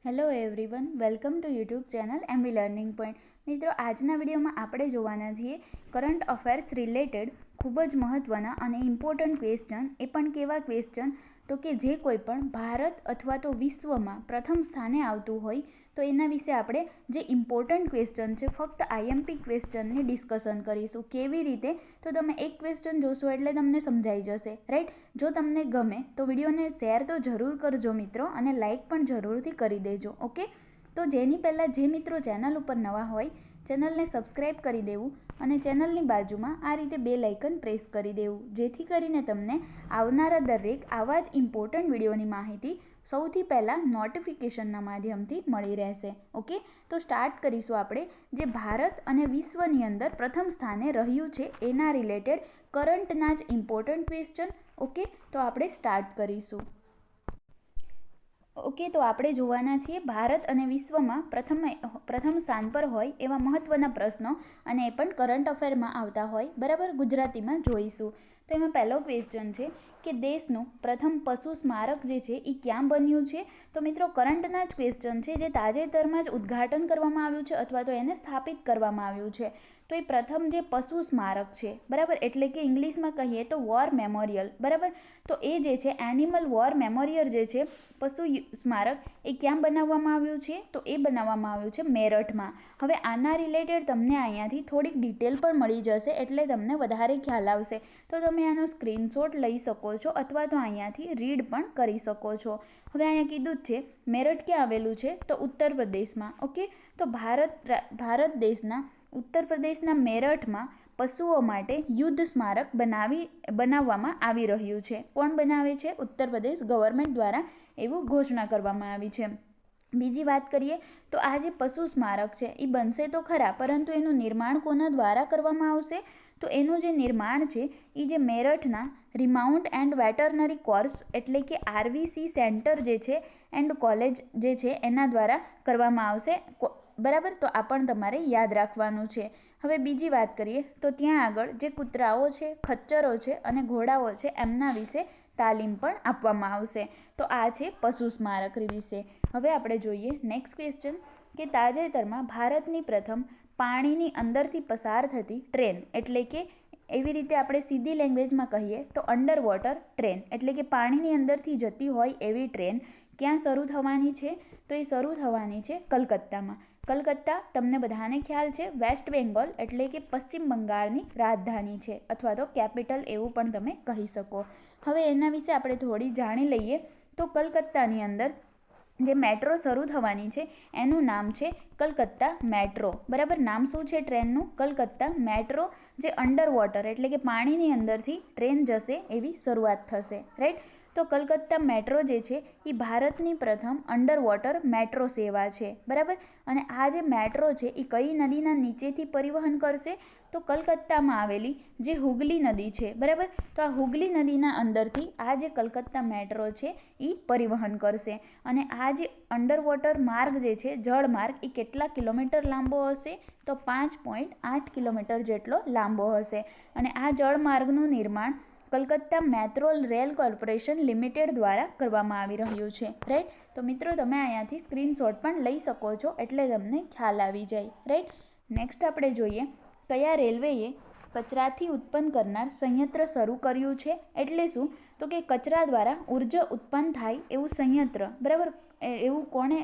Hello everyone, welcome to YouTube channel MB learning point. મિત્રો, આજના વિડીયોમાં આપણે જોવાના છીએ કરંટ અફેર્સ રિલેટેડ ખૂબ જ મહત્ત્વના અને ઇમ્પોર્ટન્ટ ક્વેશ્ચન. એ પણ કેવા ક્વેશ્ચન તો કે જે કોઈ પણ ભારત અથવા તો વિશ્વમાં પ્રથમ સ્થાને આવતું હોય તો એના વિશે આપણે જે ઇમ્પોર્ટન્ટ ક્વેશ્ચન છે ફક્ત IMP ક્વેશ્ચનની ડિસ્કશન કરીશું. કેવી રીતે? તો તમે એક ક્વેશ્ચન જોશો એટલે તમને સમજાઈ જશે, રાઈટ? જો તમને ગમે તો વિડીયોને શેર તો જરૂર કરજો મિત્રો, અને લાઇક પણ જરૂરથી કરી દેજો. ઓકે, તો જેની પહેલાં જે મિત્રો ચેનલ ઉપર નવા હોય ચેનલને સબસ્ક્રાઈબ કરી દેવું અને ચેનલની બાજુમાં આ રીતે બેલ આઇકન પ્રેસ કરી દેવું, જેથી કરીને તમને આવનારા દરેક આવા જ ઇમ્પોર્ટન્ટ વિડીયોની માહિતી સૌથી પહેલાં નોટિફિકેશનના માધ્યમથી મળી રહેશે. ઓકે, તો સ્ટાર્ટ કરીશું આપણે જે ભારત અને વિશ્વની અંદર પ્રથમ સ્થાને રહ્યું છે એના રિલેટેડ કરંટના જ ઇમ્પોર્ટન્ટ ક્વેશ્ચન. ઓકે, તો આપણે સ્ટાર્ટ કરીશું. ઓકે, તો આપણે જોવાના છીએ ભારત અને વિશ્વમાં પ્રથમ સ્થાન પર હોય એવા મહત્ત્વના પ્રશ્નો, અને એ પણ કરંટ અફેરમાં આવતા હોય. બરાબર, ગુજરાતીમાં જોઈશું. તો એમાં પહેલો ક્વેશ્ચન છે કે દેશનું પ્રથમ પશુ સ્મારક જે છે એ ક્યાં બન્યું છે? તો મિત્રો, કરંટના જ ક્વેશ્ચન છે જે તાજેતરમાં જ ઉદ્ઘાટન કરવામાં આવ્યું છે અથવા તો એને સ્થાપિત કરવામાં આવ્યું છે. તો એ પ્રથમ જે પશુ સ્મારક છે, બરાબર, એટલે કે ઇંગ્લિશમાં કહીએ તો વોર મેમોરિયલ. બરાબર, તો એ જે છે એનિમલ વોર મેમોરિયલ જે છે પશુ સ્મારક, એ ક્યાં બનાવવામાં આવ્યું છે? તો એ બનાવવામાં આવ્યું છે મેરઠમાં. હવે આના રિલેટેડ તમને અહીંયાથી થોડીક ડિટેલ પણ મળી જશે, એટલે તમને વધારે ખ્યાલ આવશે. તો તમે આનો સ્ક્રીનશોટ લઈ શકો છો અથવા તો અહીંયાથી રીડ પણ કરી શકો છો. હવે અહીંયા કીધું જ છે મેરઠ ક્યાં આવેલું છે? તો ઉત્તર પ્રદેશમાં. ઓકે, તો ભારત દેશના ઉત્તર પ્રદેશના મેરઠમાં પશુઓ માટે યુદ્ધ સ્મારક બનાવવામાં આવી રહ્યું છે. કોણ બનાવે છે? ઉત્તર પ્રદેશ ગવર્મેન્ટ દ્વારા એવું ઘોષણા કરવામાં આવી છે. બીજી વાત કરીએ તો આ જે પશુ સ્મારક છે એ બનશે તો ખરા, પરંતુ એનું નિર્માણ કોના દ્વારા કરવામાં આવશે? તો એનું જે નિર્માણ છે એ જે મેરઠના રિમાઉન્ટ એન્ડ વેટરનરી કોર્પ્સ એટલે કે RVC સેન્ટર જે છે એન્ડ કોલેજ જે છે એના દ્વારા કરવામાં આવશે. બરાબર, તો આ પણ તમારે યાદ રાખવાનું છે. હવે બીજી વાત કરીએ તો ત્યાં આગળ જે કૂતરાઓ છે, ખચ્ચરો છે અને ઘોડાઓ છે એમના વિશે તાલીમ પણ આપવામાં આવશે. તો આ છે પશુ સ્મારક વિશે. હવે આપણે જોઈએ નેક્સ્ટ ક્વેશ્ચન કે તાજેતરમાં ભારતની પ્રથમ પાણીની અંદરથી પસાર થતી ટ્રેન, એટલે કે એવી રીતે આપણે સીધી લેંગ્વેજમાં કહીએ તો અંડર વોટર ટ્રેન, એટલે કે પાણીની અંદરથી જતી હોય એવી ટ્રેન ક્યાં શરૂ થવાની છે? તો એ શરૂ થવાની છે કલકત્તામાં. કલકત્તા તમને બધાને ખ્યાલ છે વેસ્ટ બેંગોલ એટલે કે પશ્ચિમ બંગાળની રાજધાની છે, અથવા તો કેપિટલ એવું પણ તમે કહી શકો. હવે એના વિશે આપણે થોડી જાણી લઈએ. તો કલકત્તાની અંદર જે મેટ્રો શરૂ થવાની છે એનું નામ છે કલકત્તા મેટ્રો. બરાબર, નામ શું છે ટ્રેનનું? કલકત્તા મેટ્રો, જે અંડર વોટર એટલે કે પાણીની અંદરથી ટ્રેન જશે એવી શરૂઆત થશે, રાઈટ? તો કલકત્તા મેટ્રો જે છે એ ભારતની પ્રથમ અંડર વોટર મેટ્રો સેવા છે. બરાબર, અને આ જે મેટ્રો છે એ કઈ નદીના નીચેથી પરિવહન કરશે? તો કલકત્તામાં આવેલી જે હુગલી નદી છે, બરાબર, તો આ હુગલી નદીના અંદરથી આ જે કલકત્તા મેટ્રો છે એ પરિવહન કરશે. અને આ જે અંડર વોટર માર્ગ જે છે, જળ માર્ગ, એ કેટલા કિલોમીટર લાંબો હશે? તો 5.8 કિલોમીટર જેટલો લાંબો હશે. અને આ જળમાર્ગનું નિર્માણ Calcutta metro rail corporation limited દ્વારા કરવામાં આવી રહ્યું છે, રાઈટ? તો મિત્રો, તમે અહીંયાથી સ્ક્રીનશોટ પણ લઈ શકો છો એટલે તમને ખ્યાલ આવી જાય, રાઈટ? નેક્સ્ટ આપણે જોઈએ કયા રેલવેએ કચરાથી ઉત્પન્ન કરનાર સંયંત્ર શરૂ કર્યું છે? એટલે શું? તો કે કચરા દ્વારા ઉર્જા ઉત્પન્ન થાય એવું સંયંત્ર. બરાબર, એવું કોણે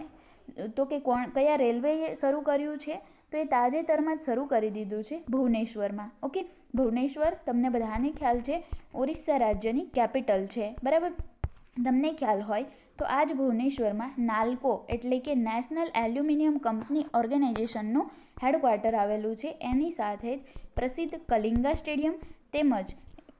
તો કે કયા રેલવેએ શરૂ કર્યું છે? તો એ તાજેતરમાં જ શરૂ કરી દીધું છે ભુવનેશ્વરમાં. ઓકે, ભુવનેશ્વર તમને બધાને ખ્યાલ છે ઓરિસ્સા રાજ્યની કેપિટલ છે. બરાબર, તમને ખ્યાલ હોય તો આ જ ભુવનેશ્વરમાં નાલ્કો એટલે કે નેશનલ એલ્યુમિનિયમ કંપની ઓર્ગેનાઇઝેશનનું હેડક્વાર્ટર આવેલું છે. એની સાથે જ પ્રસિદ્ધ કલિંગા સ્ટેડિયમ તેમજ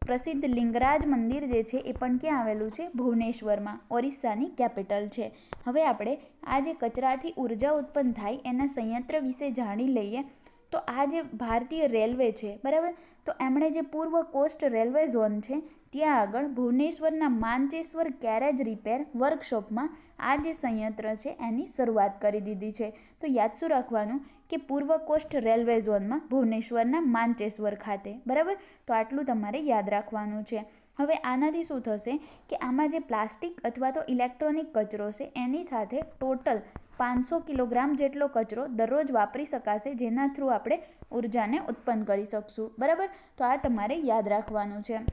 પ્રસિદ્ધ લિંગરાજ મંદિર જે છે એ પણ ક્યાં આવેલું છે? ભુવનેશ્વરમાં, ઓરિસ્સાની કેપિટલ છે. હવે આપણે આ જે કચરાથી ઉર્જા ઉત્પન્ન થાય એના સંયંત્ર વિશે જાણી લઈએ. તો આ જે ભારતીય રેલવે છે, બરાબર, તો એમણે જે પૂર્વ કોસ્ટ રેલવે ઝોન છે ત્યાં આગળ ભુવનેશ્વરના માનચેશ્વર કેરેજ રિપેર વર્કશોપમાં આ જે સંયંત્ર છે એની શરૂઆત કરી દીધી છે. તો યાદ શું રાખવાનું કે પૂર્વ કોસ્ટ રેલવે ઝોનમાં ભુવનેશ્વરના માનચેશ્વર ખાતે. બરાબર, તો આટલું તમારે યાદ રાખવાનું છે. હવે આનાથી શું થશે કે આમાં જે પ્લાસ્ટિક અથવા તો ઇલેક્ટ્રોનિક કચરો છે એની સાથે ટોટલ 500 કિલોગ્રામ જેટલો કચરો દરરોજ વાપરી શકાશે, જેના થ્રુ આપણે ઉર્જાને ઉત્પન્ન કરી શકશું. બરાબર, તો આ તમારે યાદ રાખવાનું છે.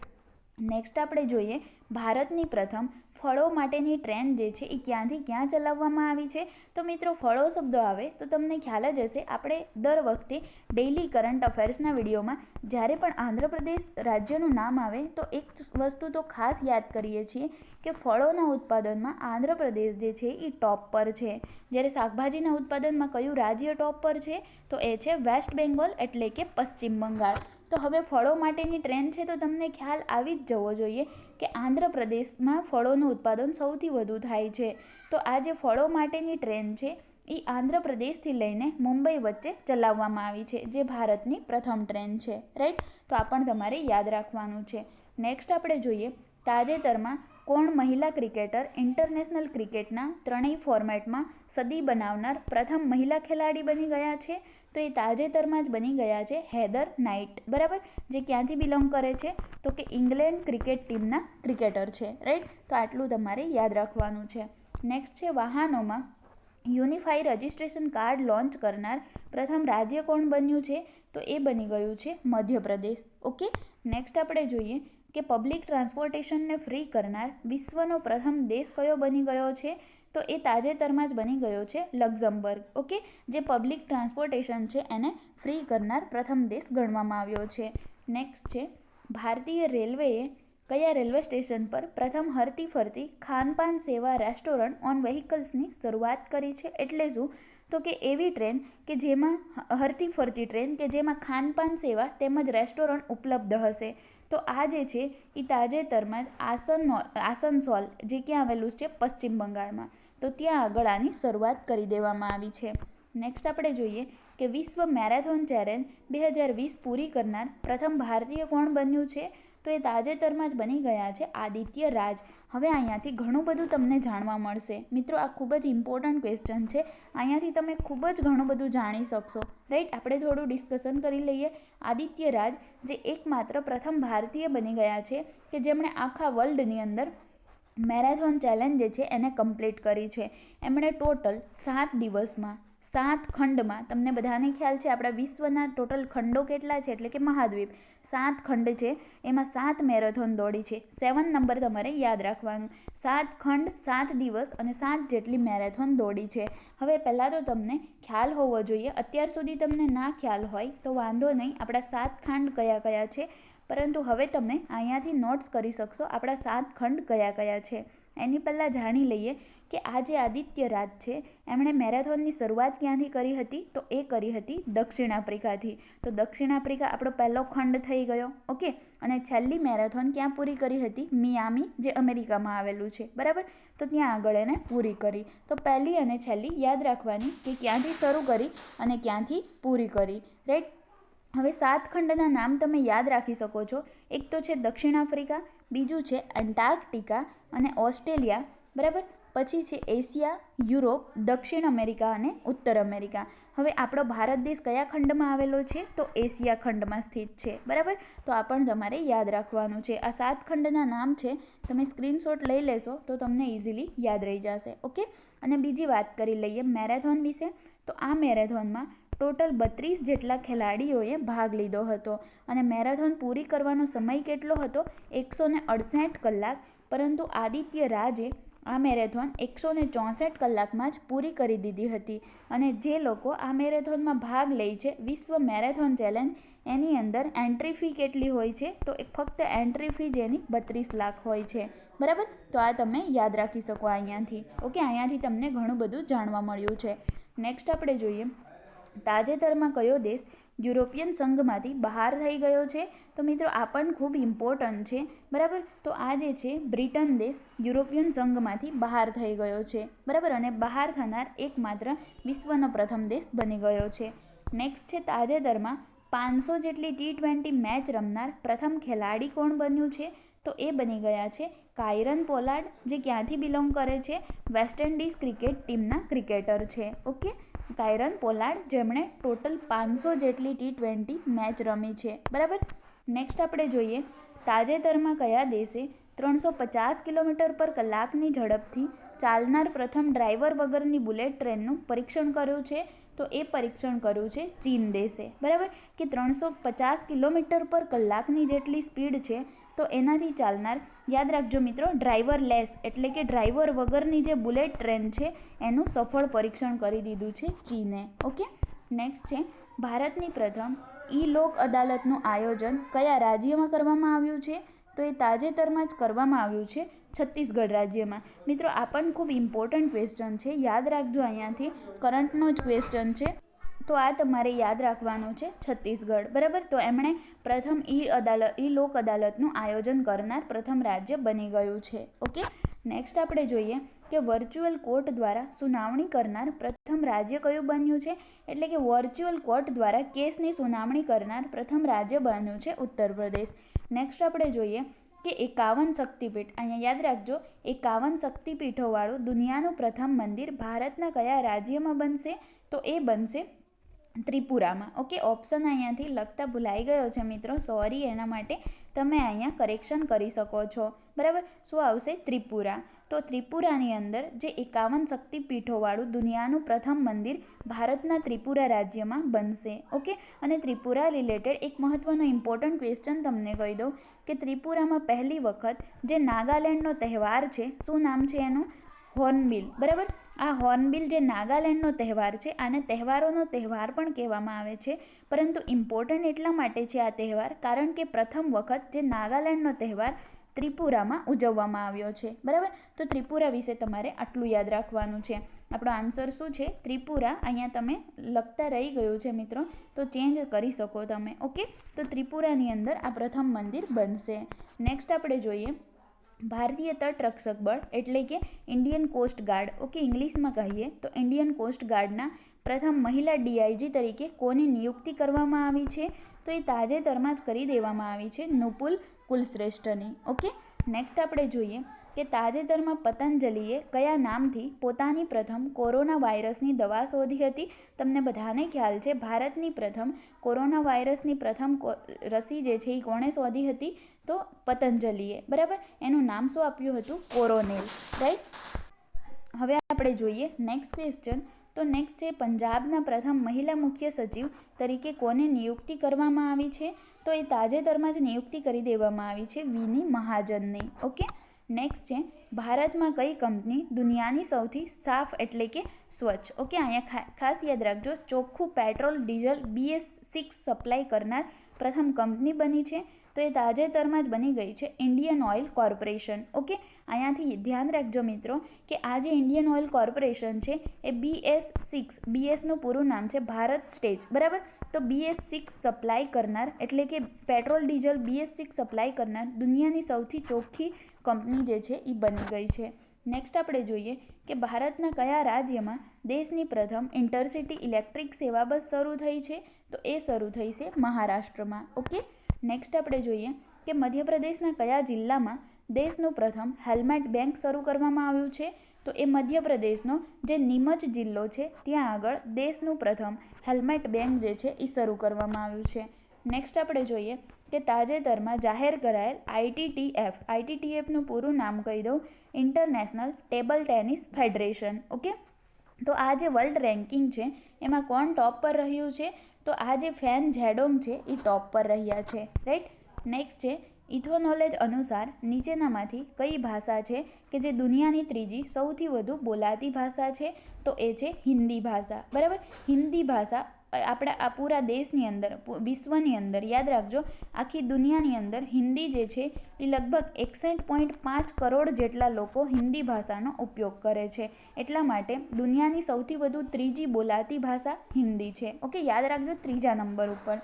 નેક્સ્ટ આપણે જોઈએ ભારતની પ્રથમ ફળો માટેની ટ્રેન જે છે એ ક્યાંથી ક્યાં ચલાવવામાં આવી છે. તો મિત્રો, ફળો શબ્દો આવે તો તમને ખ્યાલ જ હશે, આપણે દર વખતે ડેઇલી કરંટ અફેર્સના વિડીયોમાં જ્યારે પણ આંધ્રપ્રદેશ રાજ્યનું નામ આવે તો એક વસ્તુ તો ખાસ યાદ કરીએ છીએ કે ફળોના ઉત્પાદનમાં આંધ્રપ્રદેશ જે છે એ ટોપ પર છે. જ્યારે શાકભાજીના ઉત્પાદનમાં કયું રાજ્ય ટોપ પર છે? તો એ છે વેસ્ટ બેંગોલ, એટલે કે પશ્ચિમ બંગાળ. તો હવે ફળો માટેની ટ્રેન છે તો તમને ખ્યાલ આવી જ જવો જોઈએ કે આંધ્રપ્રદેશમાં ફળોનું ઉત્પાદન સૌથી વધુ થાય છે. તો આ જે ફળો માટેની ટ્રેન છે એ આંધ્રપ્રદેશથી લઈને મુંબઈ વચ્ચે ચલાવવામાં આવી છે, જે ભારતની પ્રથમ ટ્રેન છે. રાઈટ, તો આ પણ તમારે યાદ રાખવાનું છે. નેક્સ્ટ આપણે જોઈએ તાજેતરમાં કોણ મહિલા ક્રિકેટર ઇન્ટરનેશનલ ક્રિકેટના ત્રણેય ફોર્મેટમાં સદી બનાવનાર પ્રથમ મહિલા ખેલાડી બની ગયા છે? તો એ તાજેતરમાં જ બની ગયા છે હેધર નાઇટ. બરાબર, જે ક્યાંથી બિલોંગ કરે છે? તો કે ઇંગ્લેન્ડ ક્રિકેટ ટીમના ક્રિકેટર છે. રાઈટ, તો આટલું તમારે યાદ રાખવાનું છે. નેક્સ્ટ છે વાહનોમાં યુનિફાઈ રજિસ્ટ્રેશન કાર્ડ લોન્ચ કરનાર પ્રથમ રાજ્ય કોણ બન્યું છે? તો એ બની ગયું છે મધ્યપ્રદેશ. ઓકે, નેક્સ્ટ આપણે જોઈએ કે પબ્લિક ટ્રાન્સપોર્ટેશનને ફ્રી કરનાર વિશ્વનો પ્રથમ દેશ કયો બની ગયો છે? તો એ તાજેતરમાં જ બની ગયો છે લક્ઝમબર્ગ. ઓકે, જે પબ્લિક ટ્રાન્સપોર્ટેશન છે એને ફ્રી કરનાર પ્રથમ દેશ ગણવામાં આવ્યો છે. નેક્સ્ટ છે ભારતીય રેલવેએ કયા રેલવે સ્ટેશન પર પ્રથમ હરતી ફરતી ખાનપાન સેવા રેસ્ટોરન્ટ ઓન વ્હીકલ્સની શરૂઆત કરી છે? એટલે શું? તો કે એવી ટ્રેન કે જેમાં હરતી ફરતી ટ્રેન કે જેમાં ખાનપાન સેવા તેમજ રેસ્ટોરન્ટ ઉપલબ્ધ હશે. તો આ જે છે એ તાજેતરમાં જ આસનસોલ, જે ક્યાં આવેલું છે? પશ્ચિમ બંગાળમાં. તો ત્યાં આગળ આની શરૂઆત કરી દેવામાં આવી છે. નેક્સ્ટ આપણે જોઈએ કે વિશ્વ મેરેથોન ચેલેન્જ 2020 પૂરી કરનાર પ્રથમ ભારતીય કોણ બન્યું છે? તો એ તાજેતરમાં જ બની ગયા છે આદિત્ય રાજ. હવે અહીંયાથી ઘણું બધું તમને જાણવા મળશે. મિત્રો, આ ખૂબ જ ઇમ્પોર્ટન્ટ ક્વેશ્ચન છે. અહીંયાથી તમે ખૂબ જ ઘણું બધું જાણી શકશો. રાઈટ, આપણે થોડું ડિસ્કશન કરી લઈએ. આદિત્ય રાજ જે એકમાત્ર પ્રથમ ભારતીય બની ગયા છે કે જેમણે આખા વર્લ્ડની અંદર મેરેથોન ચેલેન્જ જે છે એને કમ્પ્લીટ કરી છે. એમણે ટોટલ 7 દિવસમાં 7 ખંડમાં, તમને બધાને ખ્યાલ છે આપણા વિશ્વના ટોટલ ખંડો કેટલા છે, એટલે કે મહાદ્વીપ 7 ખંડ છે, એમાં 7 મેરેથોન દોડી છે. 7 નંબર તમારે યાદ રાખવાનું. 7 ખંડ, 7 દિવસ અને 7 જેટલી મેરેથોન દોડી છે. હવે પહેલાં તો તમને ખ્યાલ હોવો જોઈએ. અત્યાર સુધી તમને ના ખ્યાલ હોય તો વાંધો નહીં, આપણા 7 ખંડ કયા કયા છે, પરંતુ હવે તમે અહીંયાથી નોટ્સ કરી શકશો આપણા 7 ખંડ કયા કયા છે. એની પહેલાં જાણી લઈએ કે આ જે આદિત્ય રાજ છે એમણે મેરેથોનની શરૂઆત ક્યાંથી કરી હતી? તો એ કરી હતી દક્ષિણ આફ્રિકાથી. તો દક્ષિણ આફ્રિકા આપણો પહેલો ખંડ થઈ ગયો. ઓકે, અને છેલ્લી મેરેથોન ક્યાં પૂરી કરી હતી? મિયામી, જે અમેરિકામાં આવેલું છે. બરાબર, તો ત્યાં આગળ એને પૂરી કરી. તો પહેલી અને છેલ્લી યાદ રાખવાની કે ક્યાંથી શરૂ કરી અને ક્યાંથી પૂરી કરી. રાઈટ, હવે 7 ખંડના નામ તમે યાદ રાખી શકો છો. એક તો છે દક્ષિણ આફ્રિકા, બીજું છે એન્ટાર્કટિકા અને ઓસ્ટ્રેલિયા. બરાબર, પછી છે એશિયા, યુરોપ, દક્ષિણ અમેરિકા અને ઉત્તર અમેરિકા. હવે આપણો ભારત દેશ કયા ખંડમાં આવેલો છે? તો એશિયા ખંડમાં સ્થિત છે. બરાબર, તો આ પણ તમારે યાદ રાખવાનું છે. આ 7 ખંડના નામ છે, તમે સ્ક્રીનશોટ લઈ લેશો તો તમને ઇઝીલી યાદ રહી જશે. ઓકે, અને બીજી વાત કરી લઈએ મેરેથોન વિશે. તો આ મેરેથોનમાં ટોટલ 32 જેટલા ખેલાડીઓએ ભાગ લીધો હતો અને મેરેથોન પૂરી કરવાનો સમય કેટલો હતો? 168 કલાક. પરંતુ આદિત્ય રાજે આ મેરેથોન 164 કલાકમાં જ પૂરી કરી દીધી હતી. અને જે લોકો આ મેરેથોનમાં ભાગ લે છે વિશ્વ મેરેથોન ચેલેન્જ, એની અંદર એન્ટ્રી ફી કેટલી હોય છે? તો ફક્ત એન્ટ્રી ફી જેની 32 લાખ હોય છે. બરાબર, તો આ તમે યાદ રાખી શકો અહીંયાથી. ઓકે, અહીંયાથી તમને ઘણું બધું જાણવા મળ્યું છે. નેક્સ્ટ આપણે જોઈએ તાજેતરમાં કયો દેશ યુરોપિયન સંઘમાંથી બહાર થઈ ગયો છે? તો મિત્રો, આ પણ ખૂબ ઇમ્પોર્ટન્ટ છે. બરાબર, તો આ જે છે બ્રિટન દેશ યુરોપિયન સંઘમાંથી બહાર થઈ ગયો છે. બરાબર, અને બહાર થનાર એકમાત્ર વિશ્વનો પ્રથમ દેશ બની ગયો છે. નેક્સ્ટ છે તાજેતરમાં 500 જેટલી T20 મેચ રમનાર પ્રથમ ખેલાડી કોણ બન્યું છે? તો એ બની ગયા છે કાયરન પોલાર્ડ, જે ક્યાંથી બિલોંગ કરે છે? વેસ્ટ ઇન્ડિઝ ક્રિકેટ ટીમના ક્રિકેટર છે. ઓકે, કાયરન પોલાર્ડ, જેમણે ટોટલ 500 જેટલી T20 મેચ રમી છે. બરાબર, નેક્સ્ટ આપણે જોઈએ તાજેતરમાં કયા દેશે 350 કિલોમીટર પર કલાકની ઝડપથી ચાલનાર પ્રથમ ડ્રાઈવર વગરની બુલેટ ટ્રેનનું પરીક્ષણ કર્યું છે? તો એ પરીક્ષણ કર્યું છે ચીન દેશે, બરાબર, કે 350 કિલોમીટર પર કલાકની જેટલી સ્પીડ છે તો એનાથી ચાલનાર, યાદ રાખજો મિત્રો, ડ્રાઈવરલેસ એટલે કે ડ્રાઈવર વગરની જે બુલેટ ટ્રેન છે એનું સફળ પરીક્ષણ કરી દીધું છે ચીને. ઓકે, નેક્સ્ટ છે ભારતની પ્રથમ ઈ લોક અદાલતનું આયોજન કયા રાજ્યમાં કરવામાં આવ્યું છે? તો એ તાજેતરમાં જ કરવામાં આવ્યું છે છત્તીસગઢ રાજ્યમાં. મિત્રો આ પણ ખૂબ ઇમ્પોર્ટન્ટ ક્વેશ્ચન છે, યાદ રાખજો, અહીંયાથી કરંટનો જ ક્વેશ્ચન છે, તો આ તમારે યાદ રાખવાનું છે છત્તીસગઢ, બરાબર. તો એમણે પ્રથમ ઈ લોક અદાલતનું આયોજન કરનાર પ્રથમ રાજ્ય બની ગયું છે. ઓકે, નેક્સ્ટ આપણે જોઈએ કે વર્ચ્યુઅલ કોર્ટ દ્વારા સુનાવણી કરનાર પ્રથમ રાજ્ય કયું બન્યું છે? એટલે કે વર્ચ્યુઅલ કોર્ટ દ્વારા કેસની સુનાવણી કરનાર પ્રથમ રાજ્ય બન્યું છે ઉત્તર પ્રદેશ. નેક્સ્ટ આપણે જોઈએ કે 51 શક્તિપીઠ, અહીંયા યાદ રાખજો, 51 શક્તિપીઠોવાળું દુનિયાનું પ્રથમ મંદિર ભારતના કયા રાજ્યમાં બનશે? તો એ બનશે ત્રિપુરામાં. ઓકે, ઓપ્શન અહીંયાથી લખતા ભૂલાઈ ગયો છે મિત્રો, સોરી, એના માટે તમે અહીંયા કરેક્શન કરી શકો છો, બરાબર. શું આવશે? ત્રિપુરા. તો ત્રિપુરાની અંદર જે 51 શક્તિપીઠોવાળું દુનિયાનું પ્રથમ મંદિર ભારતના ત્રિપુરા રાજ્યમાં બનશે. ઓકે, અને ત્રિપુરા રિલેટેડ એક મહત્વનો ઇમ્પોર્ટન્ટ ક્વેશ્ચન તમને કહી દઉં કે ત્રિપુરામાં પહેલી વખત જે નાગાલેન્ડનો તહેવાર છે, શું નામ છે એનું? હોર્નબિલ, બરાબર. આ હોર્નબિલ જે નાગાલેન્ડનો તહેવાર છે, આને તહેવારોનો તહેવાર પણ કહેવામાં આવે છે, પરંતુ ઇમ્પોર્ટન્ટ એટલા માટે છે આ તહેવાર કારણ કે પ્રથમ વખત જે નાગાલેન્ડનો તહેવાર ત્રિપુરામાં ઉજવવામાં આવ્યો છે, બરાબર. તો ત્રિપુરા વિશે તમારે આટલું યાદ રાખવાનું છે. આપણો આન્સર શું છે? ત્રિપુરા. અહીંયા તમે લખતા રહી ગયું છે મિત્રો, તો ચેન્જ કરી શકો તમે. ઓકે, તો ત્રિપુરાની અંદર આ પ્રથમ મંદિર બનશે. નેક્સ્ટ આપણે જોઈએ ભારતીય તટરક્ષક બળ એટલે કે ઇન્ડિયન કોસ્ટ ગાર્ડ. ઓકે, ઇંગ્લિશમાં કહીએ તો ઇન્ડિયન કોસ્ટ ગાર્ડના પ્રથમ મહિલા ડીઆઈજી તરીકે કોની નિયુક્તિ કરવામાં આવી છે? તો એ તાજેતરમાં જ કરી દેવામાં આવી છે નુપુલ કુલશ્રેષ્ઠની. ઓકે, નેક્સ્ટ આપણે જોઈએ કે તાજેતરમાં પતંજલિએ કયા નામથી પોતાની પ્રથમ કોરોના વાયરસની દવા શોધી હતી? તમને બધાને ખ્યાલ છે ભારતની પ્રથમ કોરોના વાયરસની પ્રથમ રસી જે છે એ કોણે શોધી હતી? તો પતંજલિએ, બરાબર. એનું નામ શું આપ્યું હતું? કોરોનેલ, રાઈટ. હવે આપણે જોઈએ નેક્સ્ટ ક્વેશ્ચન. તો નેક્સ્ટ છે પંજાબના પ્રથમ મહિલા મુખ્ય સચિવ તરીકે કોને નિયુક્તિ કરવામાં આવી છે? તો એ તાજેતરમાં જ નિયુક્તિ કરી દેવામાં આવી છે વિની મહાજનની. ઓકે, નેક્સ્ટ છે ભારતમાં કઈ કંપની દુનિયાની સૌથી સાફ એટલે કે સ્વચ્છ, ઓકે, અહીંયા ખાસ યાદ રાખજો, ચોખ્ખું પેટ્રોલ ડીઝલ BS6 સપ્લાય કરનાર પ્રથમ કંપની બની છે? તો એ તાજેતરમાં જ બની ગઈ છે ઇન્ડિયન ઓઇલ કોર્પોરેશન. ઓકે, અહીંયાથી ધ્યાન રાખજો મિત્રો કે આ જે ઇન્ડિયન ઓઇલ કોર્પોરેશન છે એ BS6, BSનું પૂરું નામ છે ભારત સ્ટેજ, બરાબર. તો BS6 સપ્લાય કરનાર એટલે કે પેટ્રોલ ડીઝલ BS6 સપ્લાય કરનાર દુનિયાની સૌથી ચોખ્ખી કંપની જે છે એ બની ગઈ છે. નેક્સ્ટ આપણે જોઈએ કે ભારતના કયા રાજ્યમાં દેશની પ્રથમ ઇન્ટરસિટી ઇલેક્ટ્રિક સેવા બસ શરૂ થઈ છે? તો એ શરૂ થઈ છે મહારાષ્ટ્રમાં. ઓકે, નેક્સ્ટ આપણે જોઈએ કે મધ્યપ્રદેશના કયા જિલ્લામાં દેશનું પ્રથમ હેલ્મેટ બેંક શરૂ કરવામાં આવ્યું છે? તો એ મધ્યપ્રદેશનો જે નીમચ જિલ્લો છે ત્યાં આગળ દેશનું પ્રથમ હેલ્મેટ બેંક જે છે એ શરૂ કરવામાં આવ્યું છે. નેક્સ્ટ આપણે જોઈએ કે તાજેતરમાં જાહેર કરાયેલ ITTFનું પૂરું નામ કહી દઉં, international table tennis federation. Okay, તો આ જે વર્લ્ડ રેન્કિંગ છે એમાં કોણ ટોપ પર રહ્યું છે? તો આ જે ફેન ઝેડોંગ છે એ ટોપ પર રહ્યા છે, રાઈટ. નેક્સ્ટ છે ઇથોનોલેજ અનુસાર નીચેનામાંથી કઈ ભાષા છે કે જે દુનિયાની ત્રીજી સૌથી વધુ બોલાતી ભાષા છે? તો એ છે હિન્દી ભાષા, બરાબર. હિન્દી ભાષા આપણા આ પૂરા દેશની અંદર, વિશ્વની અંદર, યાદ રાખજો, આખી દુનિયાની અંદર હિન્દી જે છે એ લગભગ 61.5 કરોડ જેટલા લોકો હિન્દી ભાષાનો ઉપયોગ કરે છે. એટલા માટે દુનિયાની સૌથી વધુ ત્રીજી બોલાતી ભાષા હિન્દી છે. ઓકે, યાદ રાખજો, ત્રીજા નંબર ઉપર.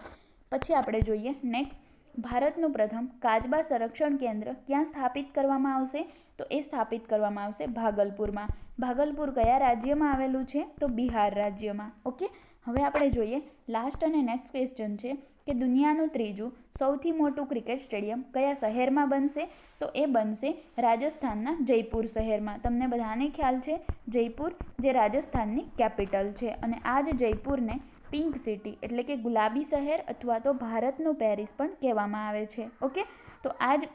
પછી આપણે જોઈએ નેક્સ્ટ ભારતનું પ્રથમ કાચબા સંરક્ષણ કેન્દ્ર ક્યાં સ્થાપિત કરવામાં આવશે? તો એ સ્થાપિત કરવામાં આવશે ભાગલપુરમાં. ભાગલપુર કયા રાજ્યમાં આવેલું છે? તો બિહાર રાજ્યમાં. ઓકે, હવે આપણે જોઈએ લાસ્ટ અને નેક્સ્ટ ક્વેશ્ચન છે કે દુનિયાનું ત્રીજું સૌથી મોટું ક્રિકેટ સ્ટેડિયમ કયા શહેરમાં બનશે? તો એ બનશે રાજસ્થાનના જયપુર શહેરમાં. તમને બધાને ખ્યાલ છે જયપુર જે રાજસ્થાનની કેપિટલ છે, અને આ જ જયપુરને પિંક સિટી એટલે કે ગુલાબી શહેર અથવા તો ભારતનું પેરિસ પણ કહેવામાં આવે છે. ઓકે, તો આ જ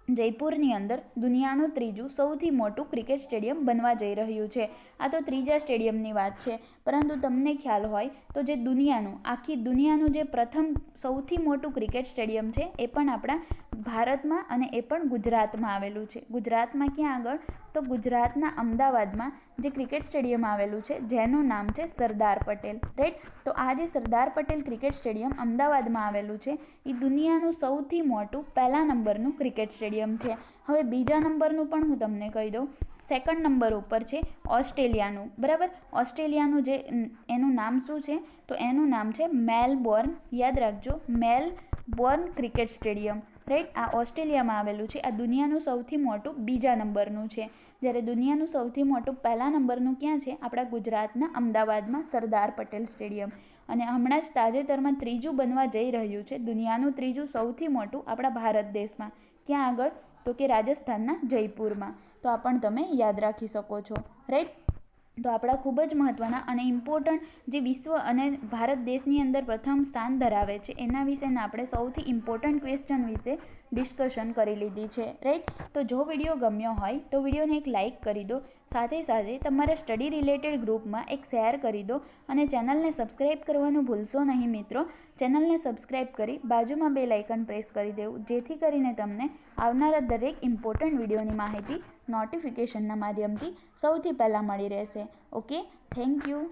જયપુરની અંદર દુનિયાનું ત્રીજું સૌથી મોટું ક્રિકેટ સ્ટેડિયમ બનવા જઈ રહ્યું છે. આ તો ત્રીજા સ્ટેડિયમની વાત છે, પરંતુ તમને ખ્યાલ હોય તો જે આખી દુનિયાનું જે પ્રથમ સૌથી મોટું ક્રિકેટ સ્ટેડિયમ છે એ પણ આપણા ભારતમાં અને એ પણ ગુજરાતમાં આવેલું છે. ગુજરાતમાં ક્યાં આગળ? તો ગુજરાતના અમદાવાદમાં જે ક્રિકેટ સ્ટેડિયમ આવેલું છે જેનું નામ છે સરદાર પટેલ, રાઈટ. તો આ જે સરદાર પટેલ ક્રિકેટ સ્ટેડિયમ અમદાવાદમાં આવેલું છે એ દુનિયાનું સૌથી મોટું પહેલા નંબરનું ક્રિકેટ સ્ટેડિયમ છે. હવે બીજા નંબરનું પણ હું તમને કહી દઉં. સેકન્ડ નંબર ઉપર છે ઓસ્ટ્રેલિયાનું, બરાબર. ઓસ્ટ્રેલિયાનું જે એનું નામ શું છે? તો એનું નામ છે મેલબોર્ન. યાદ રાખજો, મેલબોર્ન ક્રિકેટ સ્ટેડિયમ, રાઈટ. આ ઓસ્ટ્રેલિયામાં આવેલું છે. આ દુનિયાનું સૌથી મોટું બીજા નંબરનું છે. જ્યારે દુનિયાનું સૌથી મોટું પહેલા નંબરનું ક્યાં છે? આપણા ગુજરાતના અમદાવાદમાં સરદાર પટેલ સ્ટેડિયમ. અને હમણાં જ તાજેતરમાં ત્રીજું બનવા જઈ રહ્યું છે, દુનિયાનું ત્રીજું સૌથી મોટું આપણા ભારત દેશમાં. ક્યાં આગળ? તો કે રાજસ્થાનના જયપુરમાં. તો આ પણ તમે યાદ રાખી શકો છો, રાઈટ. તો આપણા ખૂબ જ મહત્ત્વના અને ઇમ્પોર્ટન્ટ જે વિશ્વ અને ભારત દેશની અંદર પ્રથમ સ્થાન ધરાવે છે એના વિશેના આપણે સૌથી ઇમ્પોર્ટન્ટ ક્વેશ્ચન વિશે ડિસ્કશન કરી લીધી છે, રાઈટ. તો જો વિડીયો ગમ્યો હોય તો વિડીયોને એક લાઇક કરી દો, સાથે સાથે તમારા સ્ટડી રિલેટેડ ગ્રુપમાં એક શેર કરી દો અને ચેનલને સબસ્ક્રાઈબ કરવાનું ભૂલશો નહીં મિત્રો. ચેનલને સબસ્ક્રાઈબ કરી બાજુમાં બેલ આઇકન પ્રેસ કરી દેવું, જેથી કરીને તમને આવનારા દરેક ઇમ્પોર્ટન્ટ વિડીયોની માહિતી નોટિફિકેશનના માધ્યમથી સૌથી પહેલાં મળી રહેશે. Okay, thank you.